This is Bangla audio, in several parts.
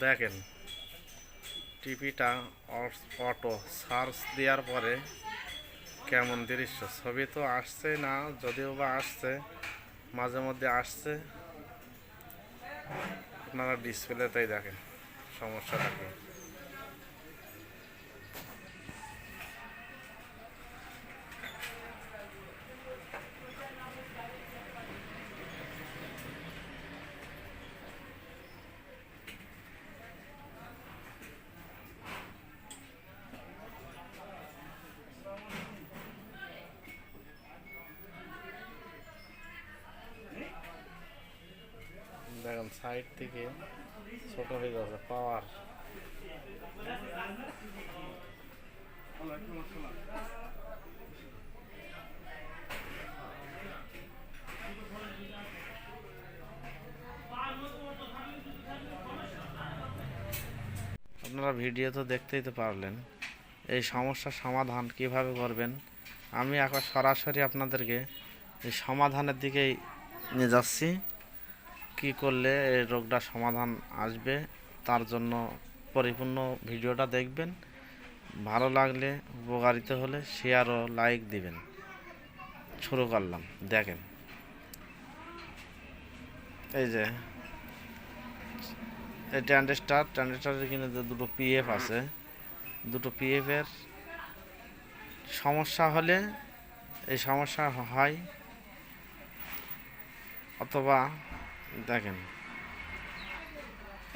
দেখেন টিভিটা অটো সার্চ দেওয়ার পরে কেমন দৃশ্য, ছবি তো আসছে না, যদিও বা আসছে মাঝে মধ্যে আসছে, আপনারা ডিসপ্লেতেই দেখেন সমস্যাটা কি। দেখেন সাইড থেকে ছোট হয়ে যাচ্ছে পাওয়ার। আপনারা ভিডিও তো দেখতেই তো পারলেন, এই সমস্যার সমাধান কিভাবে করবেন আমি এখন সরাসরি আপনাদেরকে এই সমাধানের দিকেই নিয়ে যাচ্ছি। কি করলে এই রোগটার সমাধান আসবে তার জন্য পরিপূর্ণ ভিডিওটা দেখবেন। ভালো লাগলে উপকারিত হলে শেয়ার ও লাইক দিবেন। শুরু করলাম। দেখেন এই যে এই ট্রানজিস্টারের কিনে যে দুটো পিএফ আছে, দুটো পিএফের সমস্যা হলে এই সমস্যা হয়, অথবা দেখেন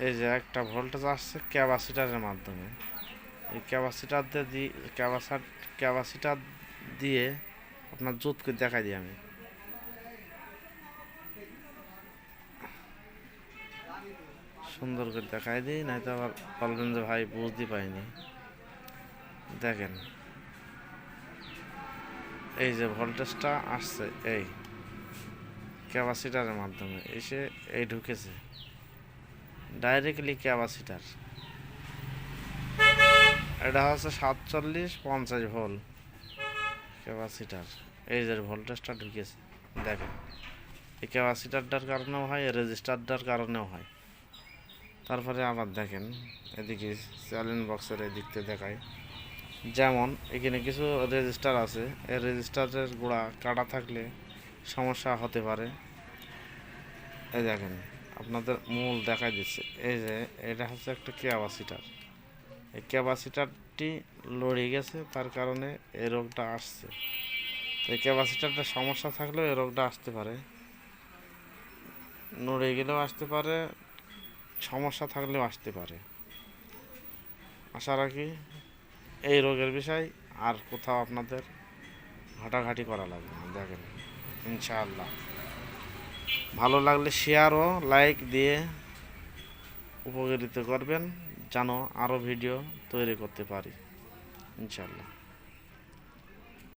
এই যে একটা ভোল্টেজ আসছে ক্যাপাসিটারের মাধ্যমে, এই ক্যাপাসিটার দিয়ে আপনার জুত করে দেখাই দিই আমি। সুন্দর করে দেখাই দিই, নাই তো আবার বলবেন যে ভাই বুঝতে পাইনি। দেখেন এই যে ভোল্টেজটা আসছে এই ক্যাপাসিটারের মাধ্যমে এসে এই ঢুকেছে ডাইরেক্টলি ক্যাপাসিটার। এটা হচ্ছে 4750 ভোল্ট ক্যাপাসিটার। এই যে ভোল্টেজটা ঢুকেছে দেখেন, এই ক্যাপাসিটারটার কারণেও হয়, রেজিস্টারটার কারণেও হয়। তারপরে আবার দেখেন এদিকে চ্যালেঞ্জ বক্সের এদিক থেকে দেখায়, যেমন এখানে কিছু রেজিস্টার আছে, এই রেজিস্টারের গোড়া কাটা থাকলে সমস্যা হতে পারে। এই দেখেন আপনাদের মূল দেখাই দিচ্ছে, এই যে এটা হচ্ছে একটা ক্যাপাসিটার, এই ক্যাপাসিটারটি লড়ে গেছে, তার কারণে এই রোগটা আসছে। এই ক্যাপাসিটারটা সমস্যা থাকলেও এই রোগটা আসতে পারে, নড়ে গেলেও আসতে পারে, সমস্যা থাকলেও আসতে পারে। আশা রাখি এই রোগের বিষয় আর কোথাও আপনাদের ঘাটাঘাটি করা লাগবে না। দেখেন ইনশাআল্লাহ ভালো লাগলে শেয়ার ও লাইক দিয়ে উপকৃত করবেন, যেন আরও ভিডিও তৈরি করতে পারি ইনশাআল্লাহ।